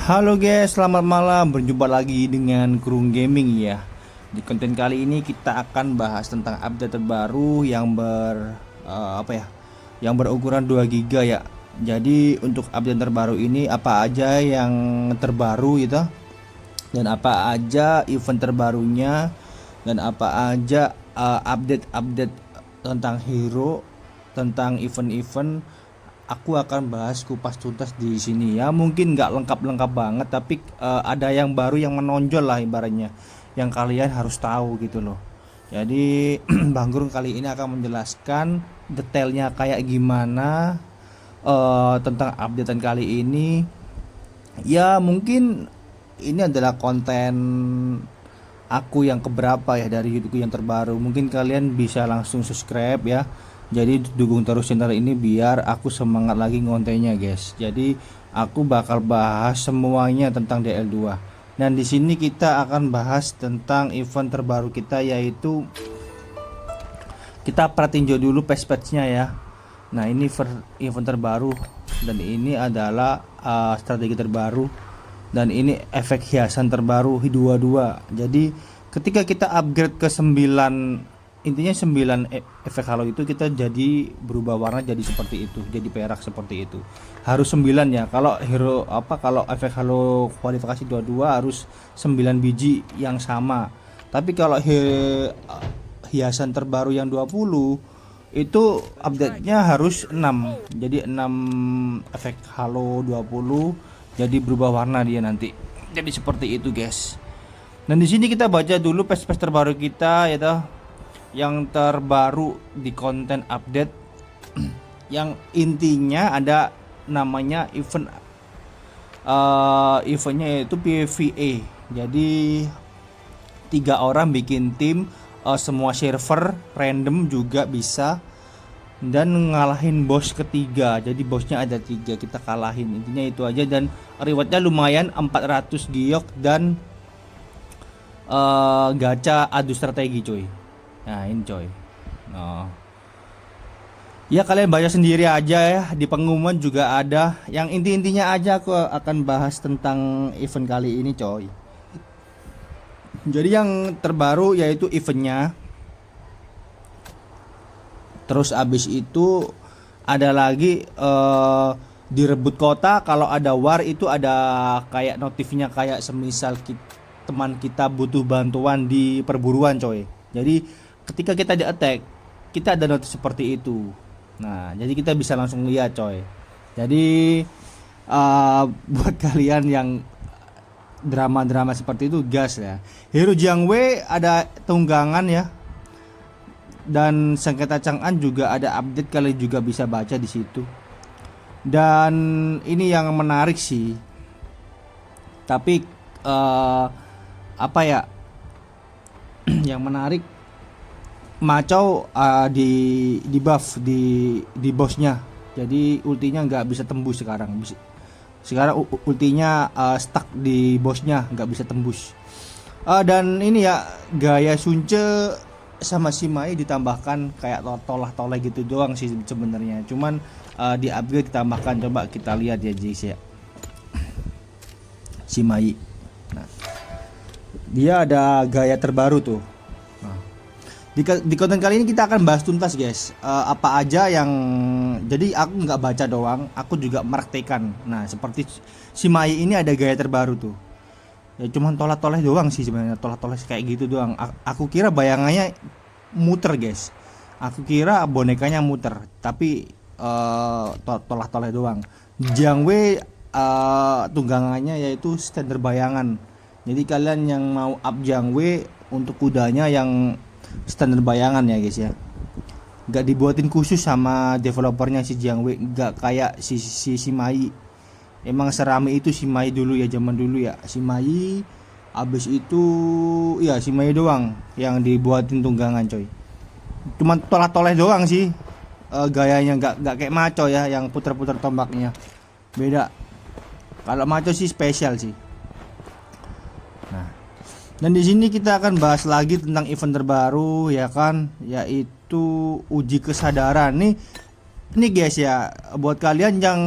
Halo guys, selamat malam. Berjumpa lagi dengan Kurung Gaming ya. Di konten kali ini kita akan bahas tentang update terbaru yang Yang berukuran 2 GB ya. Jadi untuk update terbaru ini apa aja yang terbaru gitu dan apa aja event terbarunya dan apa aja update-update tentang hero, tentang event-event. Aku akan bahas kupas tuntas di sini ya. Mungkin nggak lengkap-lengkap banget, tapi ada yang baru yang menonjol lah ibaratnya, yang kalian harus tahu gitu loh. Jadi Bang Gurung kali ini akan menjelaskan detailnya kayak gimana tentang updatean kali ini. Ya mungkin ini adalah konten aku yang keberapa ya dari YouTubeku yang terbaru. Mungkin kalian bisa langsung subscribe ya. Jadi dukung terus channel ini biar aku semangat lagi ngontennya guys. Jadi aku bakal bahas semuanya tentang DL2. Dan di sini kita akan bahas tentang event terbaru kita, yaitu kita perhatiin dulu patch-patchnya ya. Nah ini event terbaru dan ini adalah strategi terbaru dan ini efek hiasan terbaru H22. Jadi ketika kita upgrade ke 9, intinya 9 efek halo itu kita jadi berubah warna jadi seperti itu, jadi perak seperti itu. Harus 9 ya. Kalau kalau efek halo kualifikasi 22 harus 9 biji yang sama. Tapi kalau hiasan terbaru yang 20 itu update-nya harus 6. Jadi 6 efek halo 20 jadi berubah warna dia nanti. Jadi seperti itu, guys. Dan di sini kita baca dulu patch-patch terbaru kita ya toh. Yang terbaru di konten update yang intinya ada namanya eventnya yaitu PvE. Jadi 3 orang bikin tim, semua server random juga bisa, dan ngalahin bos ketiga. Jadi bosnya ada 3, kita kalahin, intinya itu aja. Dan rewardnya lumayan 400 giok dan gacha adu strategi cuy. Nah ini coy. Nah, ya kalian baca sendiri aja ya, di pengumuman juga ada. Yang intinya aja aku akan bahas tentang event kali ini coy. Jadi yang terbaru yaitu eventnya. Terus abis itu ada lagi direbut kota. Kalau ada war itu ada kayak notifnya, kayak semisal teman kita butuh bantuan di perburuan coy. Jadi ketika kita di attack, kita ada notif seperti itu. Nah jadi kita bisa langsung lihat coy. Jadi buat kalian yang drama-drama seperti itu gas ya. Hero Jiangwei ada tunggangan ya. Dan sengketa Chang'an juga ada update, kalian juga bisa baca di situ. Dan ini yang menarik sih. Tapi yang menarik, Macau di buff di bosnya. Jadi ultinya nggak bisa tembus sekarang. Sekarang ultinya stuck di bosnya, nggak bisa tembus. Dan ini ya gaya Sunce sama Simai ditambahkan kayak tolah-tolah gitu doang sih sebenarnya. Cuman di upgrade ditambahkan. Coba kita lihat ya guys ya. Simai. Nah, dia ada gaya terbaru tuh. Nah, di konten kali ini kita akan bahas tuntas guys, apa aja yang, jadi aku nggak baca doang, aku juga meraktekan. Nah seperti Simai ini ada gaya terbaru tuh ya, cuman toleh-toleh doang sih sebenarnya, toleh-toleh kayak gitu doang. Aku kira bayangannya muter guys, aku kira bonekanya muter, tapi toleh-toleh doang. Jiangwei tunggangannya yaitu standar bayangan. Jadi kalian yang mau up Jiangwei untuk kudanya yang standar bayangan ya guys ya, nggak dibuatin khusus sama developernya si Jiangwei, nggak kayak si Simai. Emang serami itu Simai dulu ya, zaman dulu ya Simai. Abis itu ya Simai doang yang dibuatin tunggangan coy, cuman toleh-toleh doang sih. Gayanya nggak kayak Maco ya yang puter-puter tombaknya, beda. Kalau Maco sih spesial sih. Nah, dan di sini kita akan bahas lagi tentang event terbaru ya kan, yaitu uji kesadaran. Nih guys ya, buat kalian yang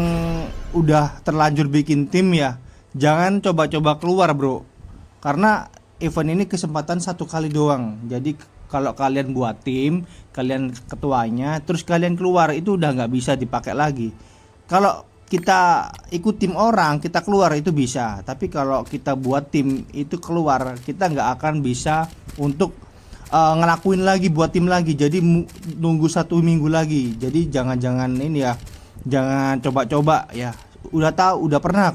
udah terlanjur bikin tim ya, jangan coba-coba keluar bro, karena event ini kesempatan satu kali doang. Jadi kalau kalian buat tim, kalian ketuanya, terus kalian keluar, itu udah nggak bisa dipakai lagi. Kalau kita ikut tim orang, kita keluar itu bisa, tapi kalau kita buat tim itu keluar, kita nggak akan bisa untuk ngelakuin lagi, buat tim lagi. Jadi nunggu 1 minggu lagi. Jadi jangan ini ya, jangan coba-coba ya. Udah tahu, udah pernah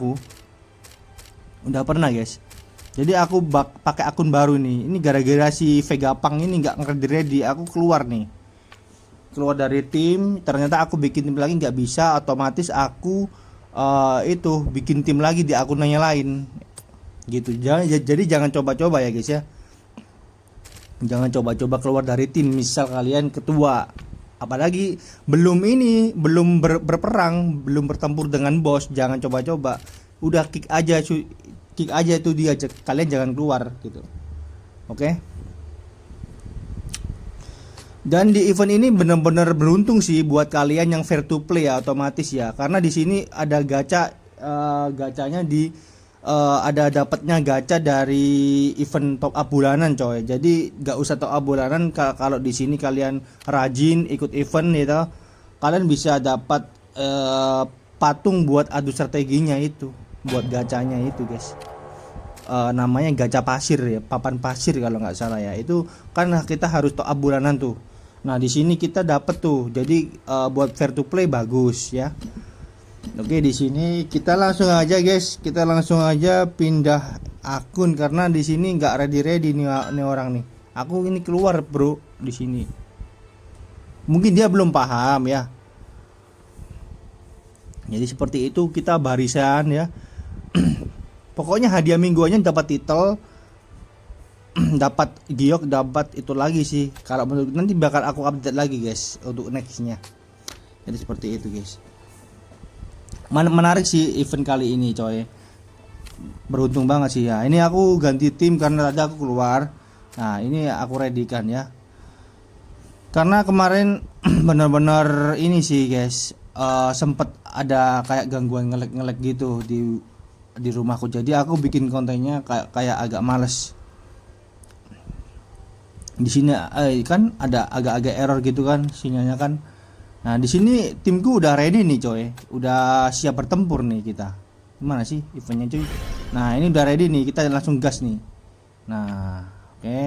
guys. Jadi aku pakai akun baru nih. Ini gara-gara si Vegapunk ini nggak ready, aku keluar nih, keluar dari tim. Ternyata aku bikin tim lagi nggak bisa, otomatis aku itu bikin tim lagi di akunnya lain gitu. Jadi jangan coba-coba ya guys ya, jangan coba-coba keluar dari tim. Misal kalian ketua, apalagi belum berperang, belum bertempur dengan bos, jangan coba-coba, udah kick aja itu dia, kalian jangan keluar gitu. Oke. Dan di event ini benar-benar beruntung sih buat kalian yang fair to play ya, otomatis ya, karena di sini ada gacanya ada dapatnya gacha dari event top up bulanan coy. Jadi nggak usah top up bulanan, kalau di sini kalian rajin ikut event gitu, kalian bisa dapat patung buat adu strateginya itu, buat gacanya itu guys. Namanya gacha pasir ya, papan pasir kalau nggak salah ya. Itu kan kita harus top up bulanan tuh. Nah di sini kita dapat tuh, jadi buat fair to play bagus ya. Oke, di sini kita langsung aja guys, kita langsung aja pindah akun karena di sini nggak ready nih orang nih. Aku ini keluar bro di sini. Mungkin dia belum paham ya. Jadi seperti itu, kita barisan ya. Pokoknya hadiah mingguannya dapat titel, dapat giok, dapat itu lagi sih. Kalau menurut nanti bakal aku update lagi guys untuk nextnya. Jadi seperti itu guys. Menarik sih event kali ini coy. Beruntung banget sih ya. Ini aku ganti tim karena tadi aku keluar. Nah ini aku ready kan ya. Karena kemarin benar-benar ini sih guys, sempet ada kayak gangguan ngelek gitu di rumahku. Jadi aku bikin kontennya kayak agak males. Di sini kan ada agak-agak error gitu kan sinyalnya kan. Nah di sini timku udah ready nih coy, udah siap bertempur nih kita. Gimana sih eventnya cuy? Nah ini udah ready nih, kita langsung gas nih. Nah oke,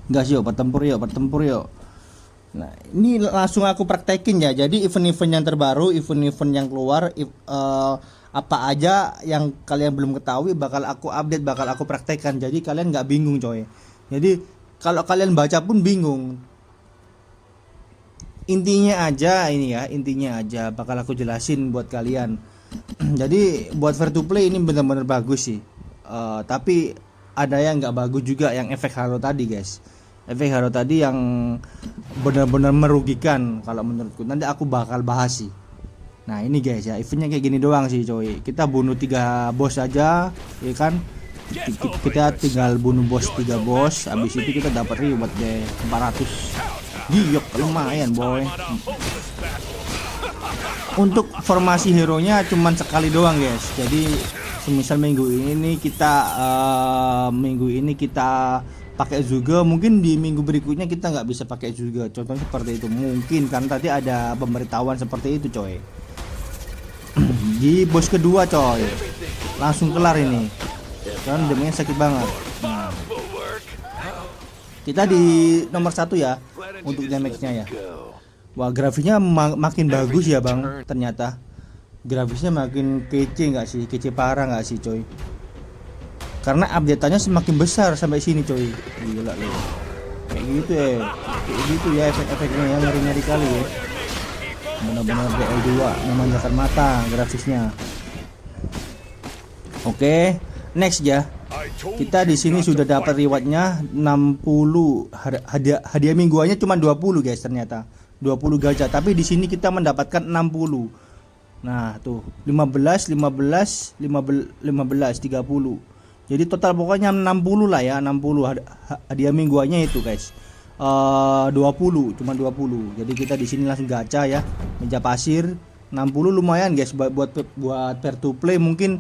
gas yuk, bertempur yuk. Nah ini langsung aku praktekin ya. Jadi event-event yang terbaru, event-event yang keluar, apa aja yang kalian belum ketahui bakal aku update, bakal aku praktekkan. Jadi kalian nggak bingung coy. Jadi kalau kalian baca pun bingung, intinya aja bakal aku jelasin buat kalian. Jadi buat fair to play ini benar-benar bagus sih, tapi ada yang nggak bagus juga, yang efek halo tadi guys. Efek halo tadi yang benar-benar merugikan kalau menurutku. Nanti aku bakal bahas sih. Nah ini guys ya, eventnya kayak gini doang sih coy. Kita bunuh 3 bos aja ya kan. Kita tinggal bunuh 3 bos, habis itu kita dapat reward deh 400 giok, lumayan boy. Untuk formasi hero nya cuman sekali doang guys. Jadi semisal minggu ini kita pakai juga, mungkin di minggu berikutnya kita nggak bisa pakai juga, contohnya seperti itu mungkin kan. Tadi ada pemberitahuan seperti itu coy. Di bos kedua coy, langsung kelar ini kan, demenya sakit banget. Nah, kita di nomor 1 ya untuk damage-nya ya. Wah grafisnya makin bagus ya bang, ternyata grafisnya makin kece nggak sih, kece parah nggak sih coy. Karena update-nya semakin besar sampai sini coy. Gila loh, kayak gitu ya efek-efeknya yang ngeri-ngeri kali ya. Benar-benar BL2 memanjakan mata grafisnya. Oke, next ya. Kita di sini sudah dapat rewardnya 60, hadiah mingguannya cuma 20 guys, ternyata 20 gacha, tapi di sini kita mendapatkan 60. Nah tuh 15 30. Jadi total pokoknya 60 lah ya, 60 hadiah mingguannya itu guys. 20, cuma 20. Jadi kita di sini langsung gacha ya, meja pasir 60 lumayan guys buat pair to play. Mungkin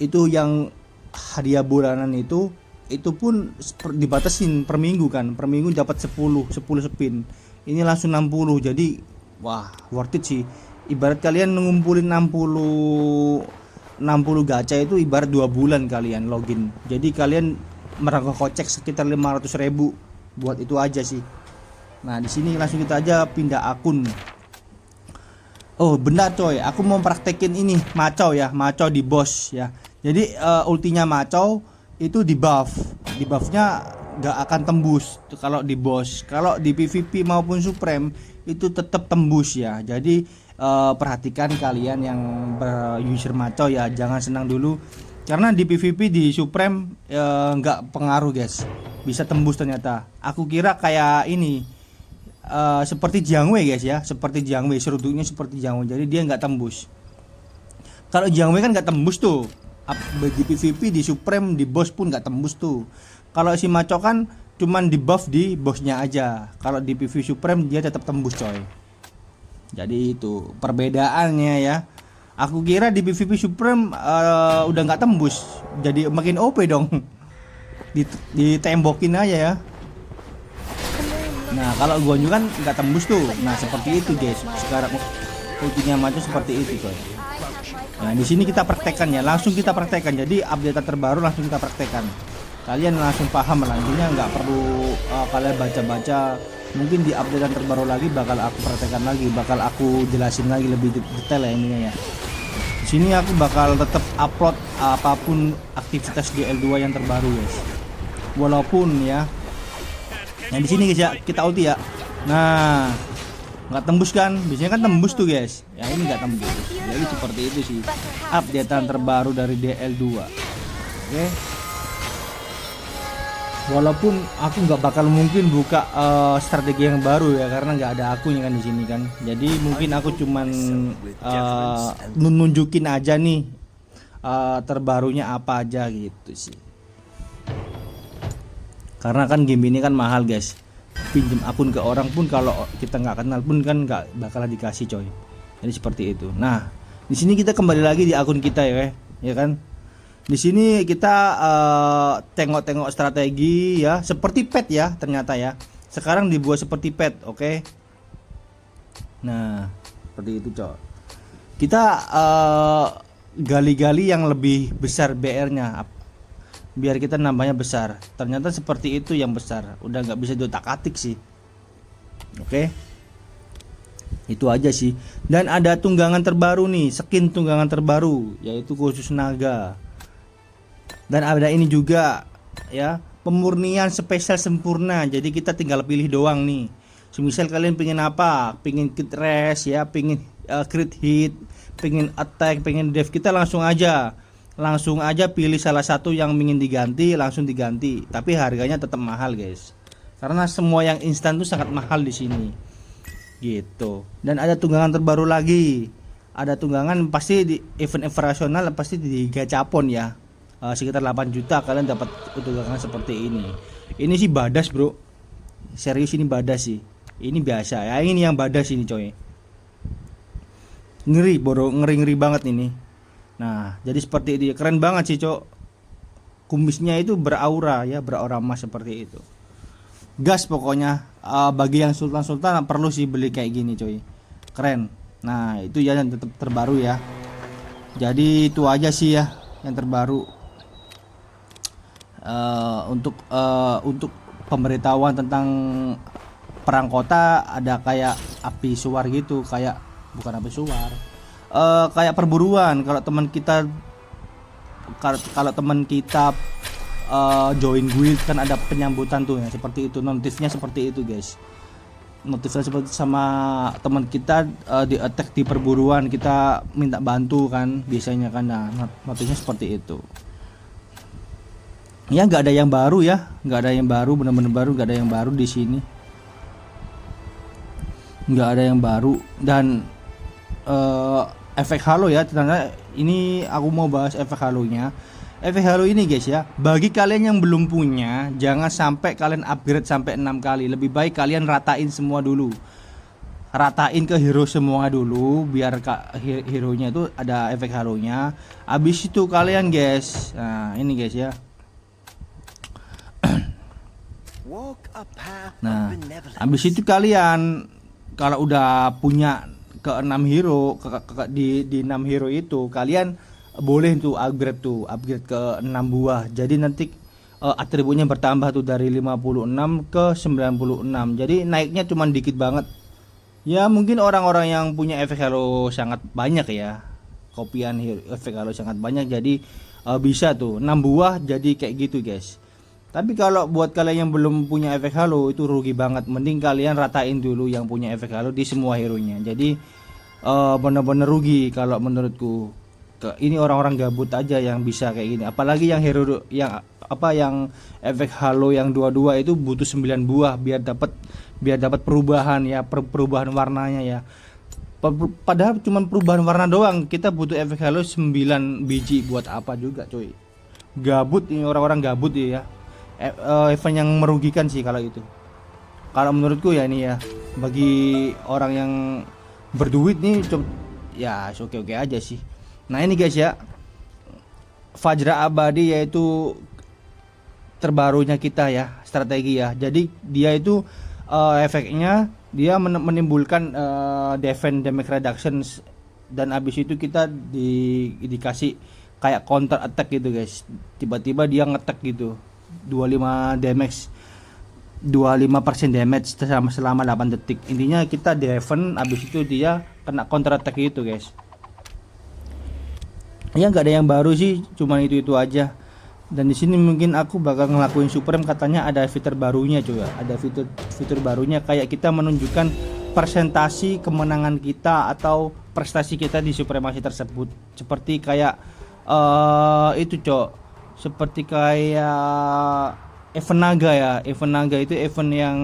itu yang hadiah bulanan itu pun dibatasin per minggu kan, per minggu dapat 10 spin. Ini langsung 60, jadi wah worth it sih. Ibarat kalian ngumpulin 60 gacha itu ibarat 2 bulan kalian login. Jadi kalian merogoh kocek sekitar 500.000 buat itu aja sih. Nah di sini langsung kita aja pindah akun. Oh benar coy, aku mau praktekin ini Macau ya, Macau di boss ya. Jadi ultinya Macau itu di buffnya gak akan tembus kalau di boss. Kalau di PvP maupun Supreme itu tetap tembus ya. Jadi perhatikan kalian yang beruser Macau ya, jangan senang dulu karena di PvP di Supreme nggak pengaruh guys, bisa tembus ternyata. Aku kira kayak ini seperti Jiangwei guys ya, seperti Jiangwei, seruduknya seperti Jiangwei, jadi dia nggak tembus. Kalau Jiangwei kan nggak tembus tuh di PvP, di Supreme, di boss pun nggak tembus tuh. Kalau si Macau kan cuman di buff di bossnya aja, kalau di PvP Supreme dia tetap tembus coy. Jadi itu perbedaannya ya. Aku kira di PvP Supreme udah nggak tembus, jadi makin OP dong. Ditembokin aja ya. Nah kalau Guanyu kan nggak tembus tuh. Nah seperti itu guys. Sekarang ultinya Macau seperti itu coy. Nah di sini kita praktekkan ya, langsung kita praktekkan. Jadi update terbaru langsung kita praktekkan. Kalian langsung paham lah, intinya nggak perlu kalian baca-baca. Mungkin di update terbaru lagi bakal aku praktekkan lagi, bakal aku jelasin lagi lebih detail ya ininya ya. Di sini aku bakal tetap upload apapun aktivitas di L2 yang terbaru guys. Walaupun ya. Nah di sini guys ya, kita ulti ya. Nah nggak tembus kan, biasanya kan tembus tuh guys ya, ini nggak tembus. Jadi seperti itu sih updatean terbaru dari DL2. Oke. Walaupun aku nggak bakal mungkin buka strategi yang baru ya, karena nggak ada akunya kan di sini kan. Jadi mungkin aku cuman nunjukin aja nih terbarunya apa aja gitu sih. Karena kan game ini kan mahal guys, pinjam akun ke orang pun kalau kita nggak kenal pun kan nggak bakalan dikasih coy. Jadi seperti itu. Nah di sini kita kembali lagi di akun kita ya kan. Di sini kita tengok-tengok strategi ya, seperti pet ya ternyata ya. Sekarang dibuat seperti pet, oke. Nah seperti itu coy. Kita gali-gali yang lebih besar BR-nya, biar kita nambahnya besar. Ternyata seperti itu yang besar, udah nggak bisa diotak-atik sih. Oke, itu aja sih. Dan ada tunggangan terbaru nih, skin tunggangan terbaru yaitu khusus naga. Dan ada ini juga ya, pemurnian spesial sempurna. Jadi kita tinggal pilih doang nih. Semisal kalian pengen apa, pengen crit rest ya, pengen crit hit, pengen attack, pengen def, kita langsung aja pilih salah satu yang ingin diganti, langsung diganti. Tapi harganya tetap mahal guys, karena semua yang instan tuh sangat mahal di sini gitu. Dan ada tunggangan terbaru lagi, ada tunggangan pasti di event rasional, pasti di gachapon ya, sekitar 8 juta kalian dapat tunggangan seperti ini. Ini sih badas bro, serius ini badas sih. Ini biasa ya, ini yang badas ini coy, ngeri bro, ngeri banget ini. Nah jadi seperti itu, keren banget sih cok. Kumisnya itu beraura ya, beraura emas seperti itu. Gas pokoknya. Bagi yang sultan perlu sih beli kayak gini coy, keren. Nah itu ya yang tetap terbaru ya. Jadi itu aja sih ya yang terbaru. Untuk pemberitahuan tentang perang kota, ada kayak api suar gitu, kayak bukan api suar, kayak perburuan. Kalau teman kita join guild kan ada penyambutan tuh ya, seperti itu. Notifnya seperti itu guys, notifnya seperti sama teman kita di attack di perburuan, kita minta bantu kan biasanya kan. Nah notifnya seperti itu ya. Nggak ada yang baru ya, nggak ada yang baru, benar-benar baru, nggak ada yang baru di sini, nggak ada yang baru. Dan efek halo ya, ternyata ini aku mau bahas efek halonya. Efek halo ini guys ya, bagi kalian yang belum punya, jangan sampai kalian upgrade sampai 6 kali. Lebih baik kalian ratain semua dulu, ratain ke hero semua dulu biar hero nya itu ada efek halo-nya. Habis itu kalian guys, nah ini guys ya. Nah, habis itu kalian kalau udah punya ke 6 hero di 6 hero itu kalian boleh tuh upgrade ke 6 buah. Jadi nanti atributnya bertambah tuh dari 56 ke 96. Jadi naiknya cuman dikit banget. Ya mungkin orang-orang yang punya efek halo sangat banyak ya. Kopian efek halo sangat banyak, jadi bisa tuh 6 buah jadi kayak gitu guys. Tapi kalau buat kalian yang belum punya efek halo itu rugi banget. Mending kalian ratain dulu yang punya efek halo di semua hero nya. Jadi bener-bener rugi kalau menurutku. Ini orang-orang gabut aja yang bisa kayak gini. Apalagi yang hero yang efek halo yang 22 itu butuh 9 buah biar dapat perubahan ya, perubahan warnanya ya. Padahal cuma perubahan warna doang, kita butuh efek halo 9 biji buat apa juga coy. Gabut ini orang-orang gabut ya. Event yang merugikan sih kalau itu. Kalau menurutku ya ini ya, bagi orang yang berduit nih ya oke-oke aja sih. Nah ini guys ya, Fajra Abadi yaitu terbarunya kita ya, strategi ya. Jadi dia itu efeknya dia menimbulkan defense damage reduction, dan abis itu kita dikasih kayak counter attack gitu guys. Tiba-tiba dia ngetek gitu 25 damage, 25% damage selama 8 detik. Intinya kita defense, abis itu dia kena counter attack gitu guys. Ya nggak ada yang baru sih, cuman itu aja. Dan di sini mungkin aku bakal ngelakuin Supreme, katanya ada fitur barunya coba. Ada fitur barunya kayak kita menunjukkan persentasi kemenangan kita atau prestasi kita di supremasi tersebut. Seperti kayak itu cok. Seperti kayak event naga ya. Event naga itu event yang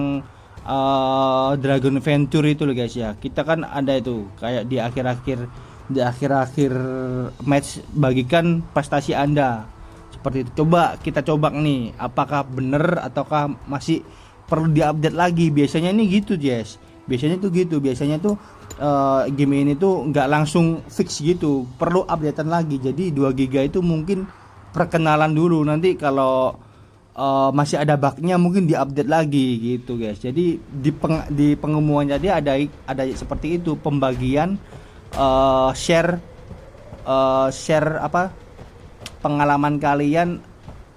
Dragon Venture itu loh guys ya. Kita kan ada itu kayak di akhir-akhir match bagikan prestasi Anda. Seperti itu. Kita coba nih apakah bener ataukah masih perlu diupdate lagi. Biasanya ini gitu guys. Biasanya tuh game ini tuh nggak langsung fix gitu, perlu updatean lagi. Jadi 2 GB itu mungkin perkenalan dulu, nanti kalau masih ada bugnya mungkin diupdate lagi gitu guys. Jadi di pengumumannya dia ada seperti itu, pembagian share apa pengalaman kalian,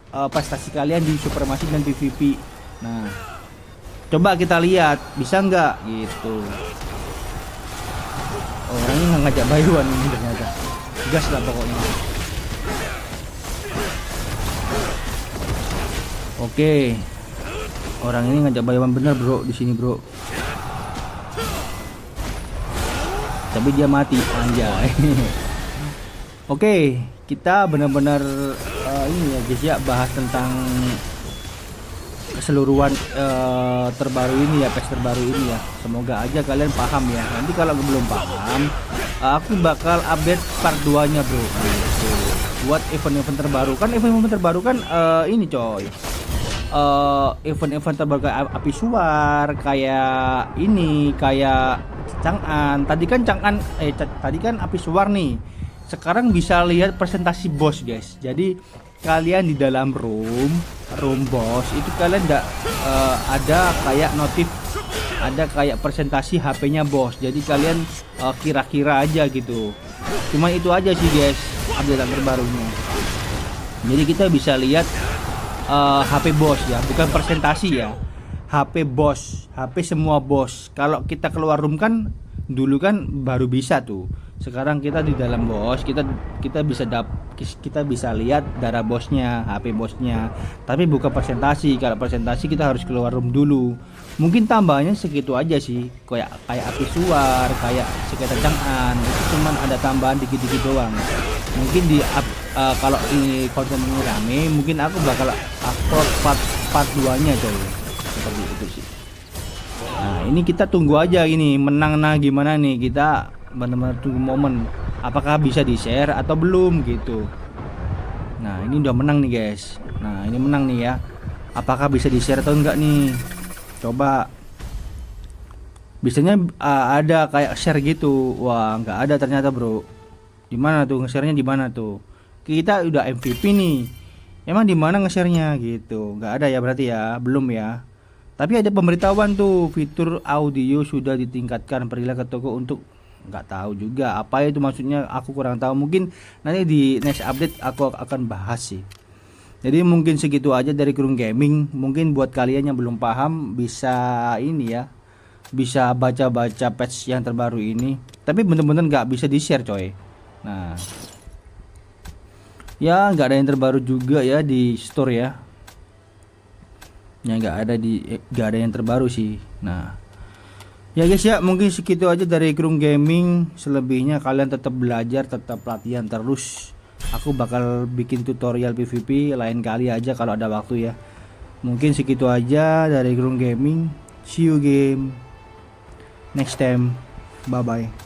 prestasi kalian di supremasi dan PvP. Nah coba kita lihat bisa nggak gitu. Orangnya nggak ngajak bayuan ini ternyata, gas lah pokoknya. Oke, orang ini ngajak bayuan bener bro di sini bro. Tapi dia mati anjay. Oke, kita benar-benar ini ya guys ya, bahas tentang keseluruhan terbaru ini ya, patch terbaru ini ya. Semoga aja kalian paham ya. Nanti kalau belum paham, aku bakal update part 2 nya bro gitu. Buat event-event terbaru kan, event-event terbaru kan ini coy, event-event terbaru kayak api suar, kayak ini, kayak Chang'an. Tadi kan api suar nih. Sekarang bisa lihat presentasi bos guys. Jadi kalian di dalam room boss itu kalian ada kayak notif, ada kayak presentasi HP-nya bos. Jadi kalian kira-kira aja gitu. Cuma itu aja sih guys update terbarunya. Jadi kita bisa lihat HP bos ya, bukan presentasi ya. HP bos, HP semua bos. Kalau kita keluar room kan dulu kan baru bisa tuh. Sekarang kita di dalam bos, kita bisa lihat darah bosnya, HP bosnya. Tapi bukan presentasi. Kalau presentasi kita harus keluar room dulu. Mungkin tambahnya segitu aja sih. Kayak api suar, kayak sekitar Chang'an. Itu cuman ada tambahan dikit-dikit doang. Mungkin kalau ini konten ini rame, mungkin aku bakal upload part 2-nya coy. Seperti itu sih. Nah, ini kita tunggu aja ini menang gimana nih, kita benar-benar tunggu momen apakah bisa di-share atau belum gitu. Nah, ini udah menang nih guys. Nah, ini menang nih ya. Apakah bisa di-share atau enggak nih? Coba. Biasanya ada kayak share gitu. Wah, nggak ada ternyata, Bro. Di mana tuh nge-share-nya, di mana tuh? Kita udah MVP nih. Emang di mana nge-share-nya gitu? Nggak ada ya berarti ya, belum ya. Tapi ada pemberitahuan tuh, fitur audio sudah ditingkatkan, pergilah ke toko untuk, nggak tahu juga apa itu maksudnya, aku kurang tahu. Mungkin nanti di next update aku akan bahas sih. Jadi mungkin segitu aja dari Kurung Gaming. Mungkin buat kalian yang belum paham bisa ini ya, bisa baca-baca patch yang terbaru ini. Tapi bener-bener nggak bisa di-share coy. Nah, ya nggak ada yang terbaru juga ya di store ya. Ya nggak ada yang terbaru sih. Nah, ya guys ya, mungkin segitu aja dari Kurung Gaming. Selebihnya kalian tetap belajar, tetap latihan terus. Aku bakal bikin tutorial PVP lain kali aja kalau ada waktu ya. Mungkin segitu aja dari Kurung Gaming. See you game next time. Bye bye.